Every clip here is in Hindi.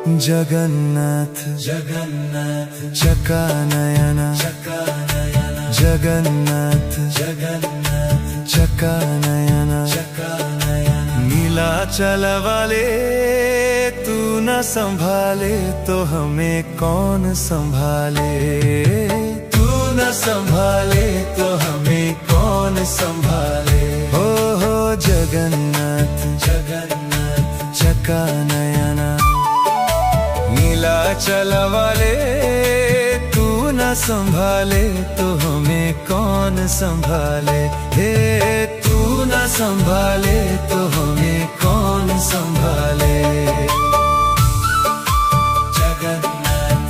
जगन्नाथ जगन्नाथ चकानयन चकानयन जगन्नाथ जगन्नाथ चकानयन चकानयन नीलाचल वाले तू न संभाले तो हमें कौन संभाले। तू न संभाले तो हमें कौन संभाले। हो जगन्नाथ जगन्नाथ चकानयन नीलाचल वाले तू न संभाले तो हमें कौन संभाले। हे तू न संभाले तो हमें कौन संभाले। जगन्नाथ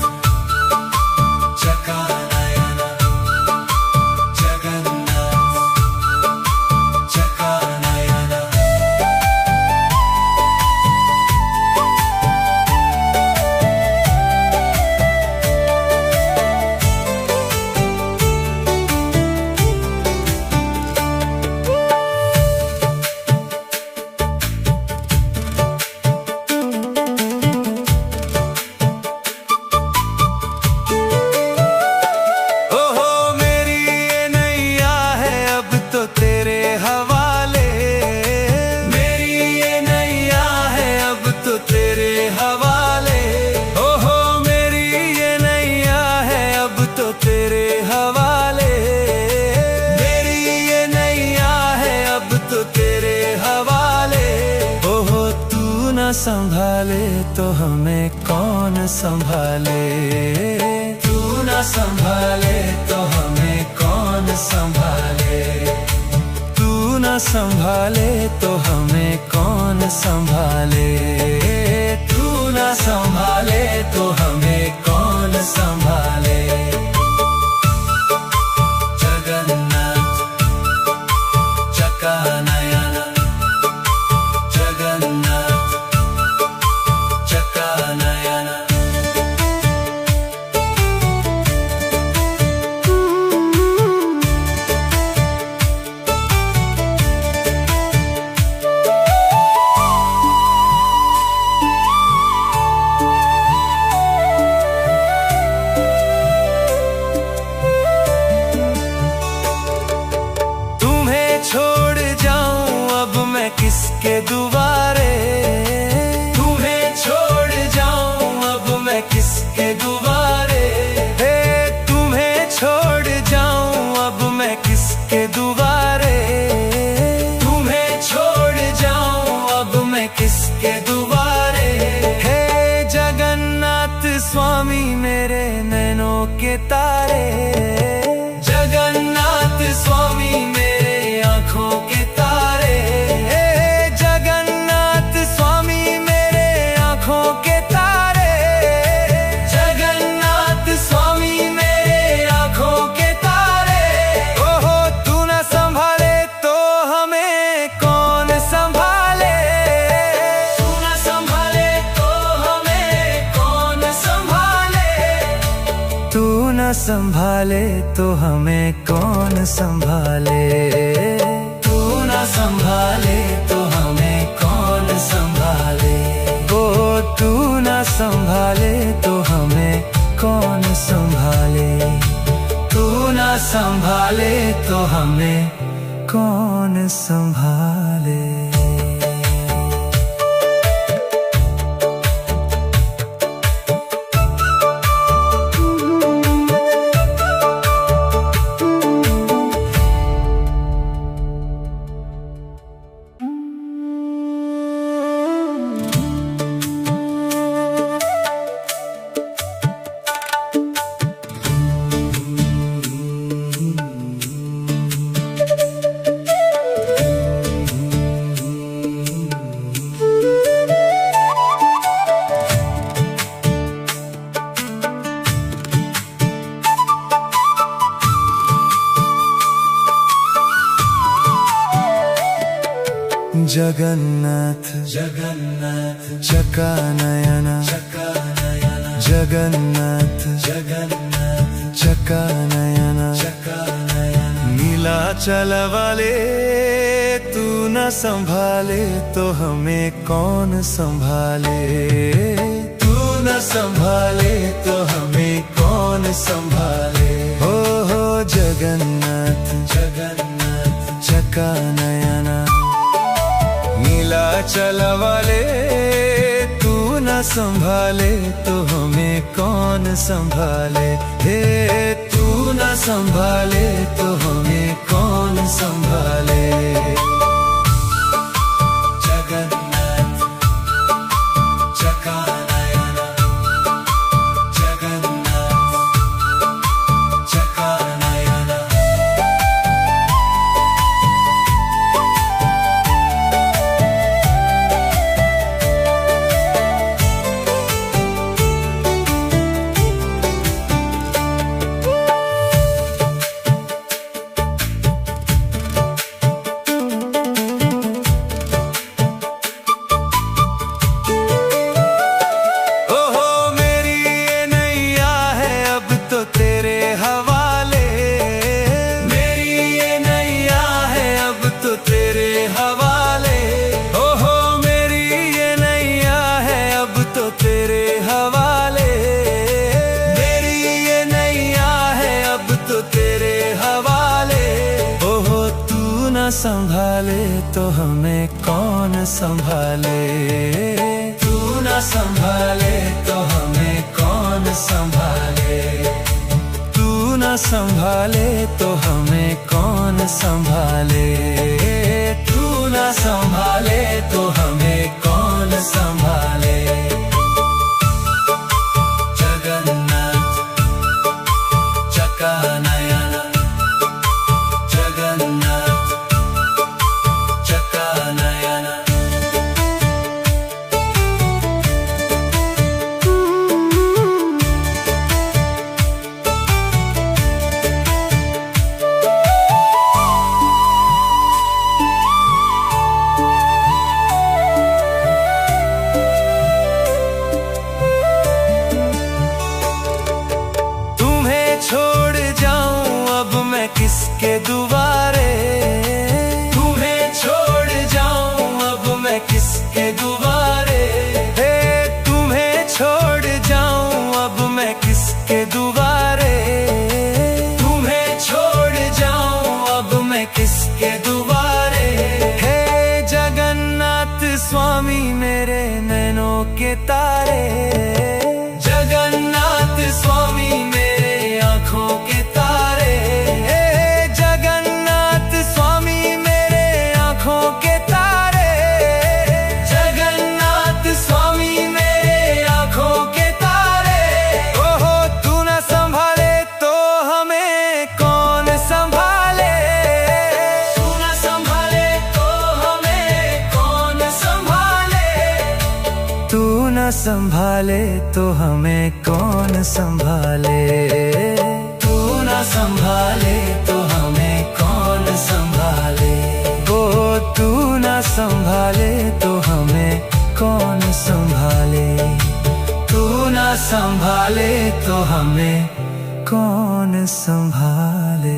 चकानयन जगन्नाथ चकानयन संभाले तो हमें कौन संभाले। तू न संभाले तो हमें कौन संभाले। तू न संभाले तो हमें कौन संभाले। तू न संभाले तो हमें कौन संभाले। जगन्नाथ चकानयन जगन्नाथ चकानयन तुम्हें छोड़ जाऊं अब मैं किसके दुआरे। तुम्हें छोड़ जाऊं अब मैं किसके दुआरे। हे तुम्हें छोड़ जाऊं अब मैं किसके दुआरे। तुम्हें छोड़ जाऊं अब मैं किसके दुआरे। हे जगन्नाथ स्वामी मेरे नैनों के तारे। जगन्नाथ स्वामी मेरे आँखों के तारे। जगन्नाथ स्वामी मेरे आँखों के तारे। जगन्नाथ स्वामी मेरे आँखों के तारे। ओहो तू न संभाले तो हमें कौन संभाले। तू न संभाले तो हमें कौन संभाले। तू न संभाले तो हमें कौन संभाले। तू न संभाले तो हमें कौन संभाले। ओ तू न संभाले तो हमें कौन संभाले। तू न संभाले तो हमें कौन संभाले। जगन्नाथ जगन्नाथ चकानयन चकानयन जगन्नाथ जगन्नाथ चकानयन चकानयन नीलाचल वाले तू न संभाले तो हमें कौन संभाले। तू संभाले तो हमें कौन संभाले। हे तू न संभाले तो हमें कौन संभाले। जगन्नाथ चकानयन, जगन्नाथ चकानयन। संभाले तो हमें कौन संभाले। तू न संभाले तो हमें कौन संभाले। तू न संभाले तो हमें कौन संभाले। तू न संभाले तो हमें कौन संभाले। जगन्नाथ चकानयन, जगन्नाथ चकानयन। तुम्हें छोड़ जाऊं अब मैं किसके दुआरे। किसके दुआरे। हे तुम्हें छोड़ जाऊं अब मैं किसके दुआरे। तुम्हें छोड़ जाऊं अब मैं किसके दुआरे। हे जगन्नाथ स्वामी मेरे नैनों के तारे। जगन्नाथ स्वामी मेरे आँखों के तारे। हे जगन्नाथ स्वामी मेरे आँखों के संभाले तो हमें कौन संभाले। तू न संभाले तो हमें कौन संभाले। ओ तू न संभाले तो हमें कौन संभाले। तू न संभाले तो हमें कौन संभाले।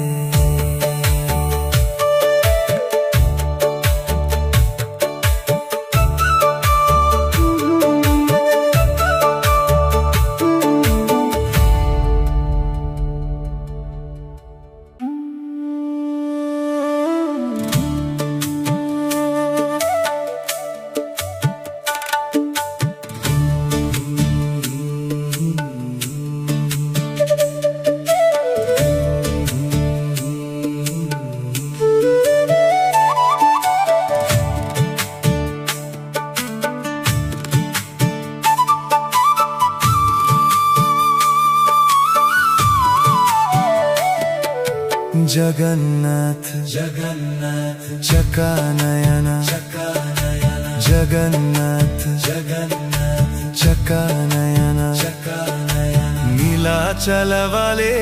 जगन्नाथ जगन्नाथ चकानयन, चकानयन जगन्नाथ जगन्नाथ चकानयन, चकानयन। नीलाचल वाले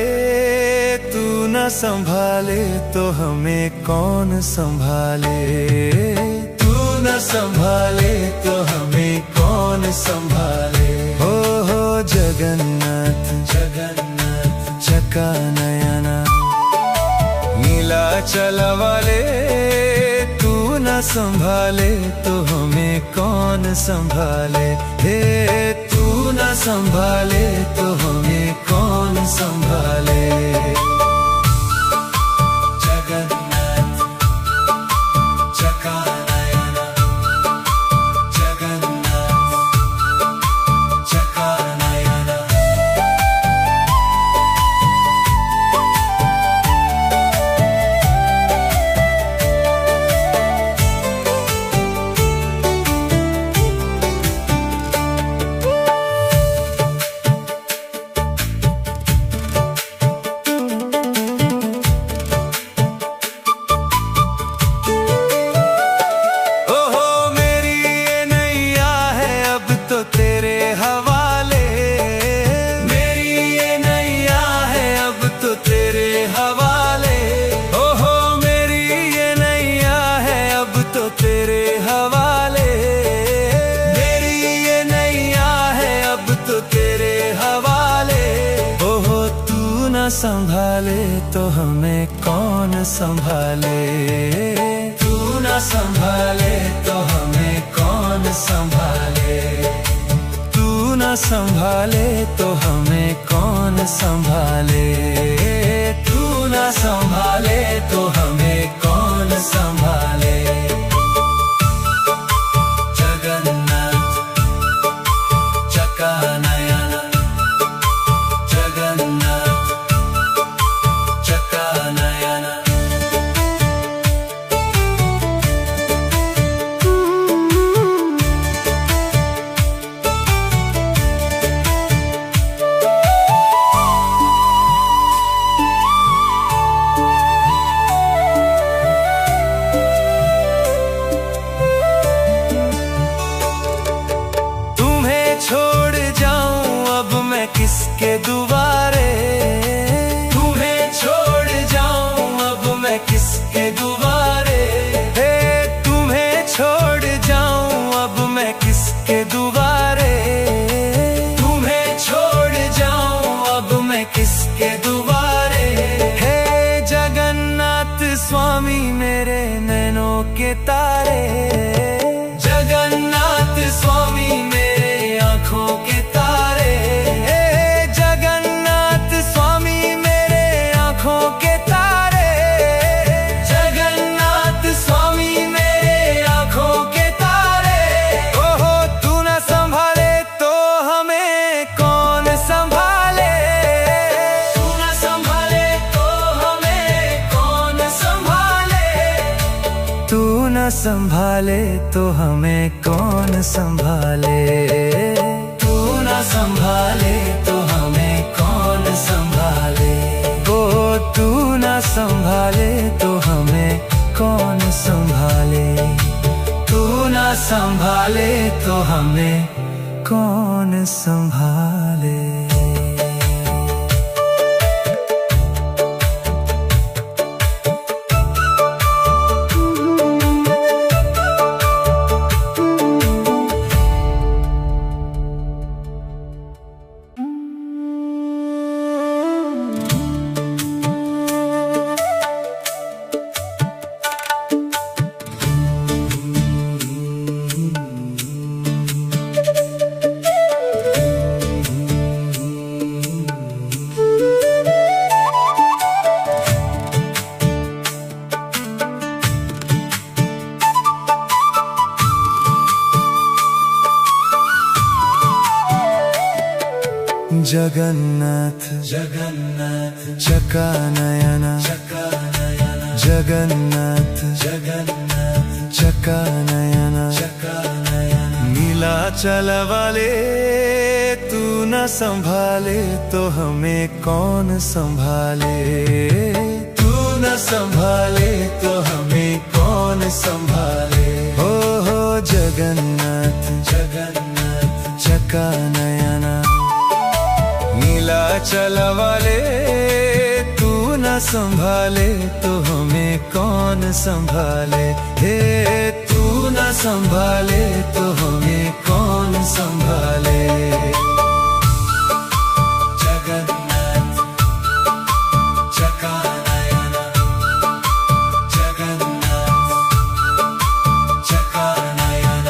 तू न संभाले तो हमें कौन संभाले। तू न संभाले तो हमें कौन संभाले। हो जगन्नाथ जगन्नाथ चकानयन। नीलाचल वाले तू न संभाले तो हमें कौन संभाले। हे तू न संभाले तो हमें कौन संभाले। जगन्नाथ चकानयन, जगन्नाथ चकानयन। हवाले। मेरी ये नैया है अब तो तेरे हवाले। ओहो मेरी ये नैया है अब तो तेरे हवाले। मेरी ये नैया है अब तो तेरे हवाले। ओहो तू न संभाले तो हमें कौन संभाले। तू न संभाले तो हमें कौन संभाले। तू न संभाले तो हमें कौन संभाले। तू न संभाले तो हमें कौन संभाले। जगन्नाथ चकानयन। जगन्नाथ चकानयन। किसके दुबारे। तुम्हें छोड़ जाऊं अब मैं किसके दुबारे। हे तुम्हें छोड़ जाऊं अब मैं किसके दुबारे। तुम्हें छोड़ जाऊं अब मैं किसके दुबारे। हे जगन्नाथ स्वामी मेरे नैनों के तारे। जगन्नाथ स्वामी मेरे आँखों के तारे। संभाले तो हमें कौन संभाले। तू न संभाले तो हमें कौन संभाले। ओ तू न संभाले तो हमें कौन संभाले। तू न संभाले तो हमें कौन संभाले। जगन्नाथ जगन्नाथ चकानयन। चकानयन। जगन्नाथ जगन्नाथ चकानयन। चकानयन। नीलाचल वाले तू न संभाले तो हमें कौन संभाले। तू न संभाले तो हमें कौन संभाले। हो जगन्नाथ जगन्नाथ चकानयन। नीलाचल वाले तू न संभाले तो हमें कौन संभाले। हे तू न संभाले तो हमें कौन संभाले। जगन्नाथ चकानयन। जगन्नाथ चकानयन।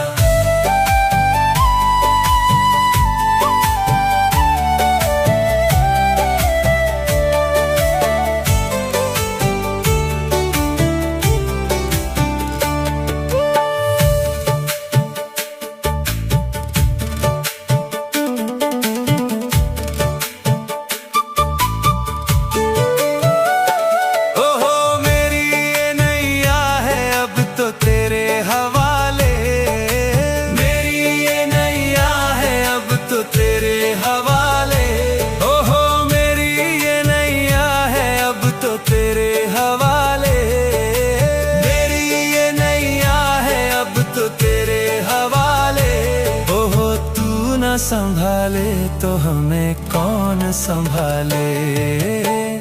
संभाले तो हमें कौन संभाले,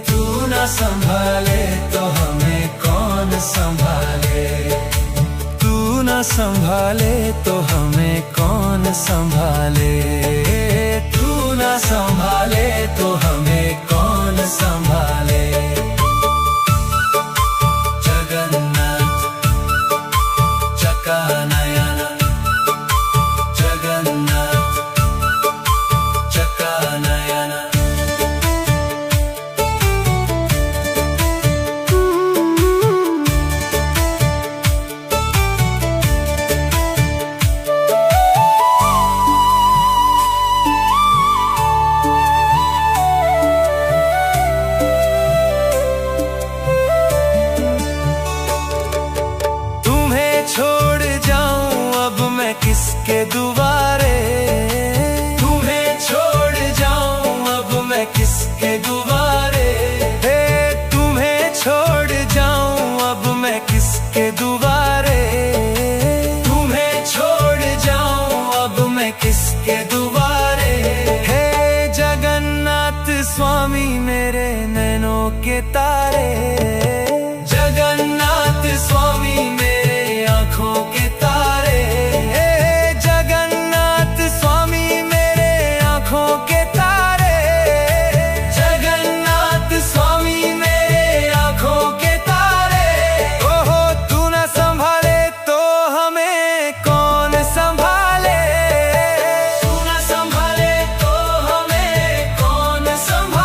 तू ना संभाले तो हमें कौन संभाले, तू ना संभाले तो हमें कौन संभाले, तू ना संभाले तो हमें कौन संभाले। जगन्नाथ चकानयन, जगन्नाथ चकानयन। छोड़ जाऊं अब मैं किसके दुआरे, तुम्हें छोड़ जाऊं अब मैं किसके दुआरे, तुम्हें छोड़ जाऊं अब मैं किसके दुआरे, तुम्हें छोड़ जाऊं अब मैं किसके दुआरे। हे जगन्नाथ स्वामी मेरे नैनों के तारे,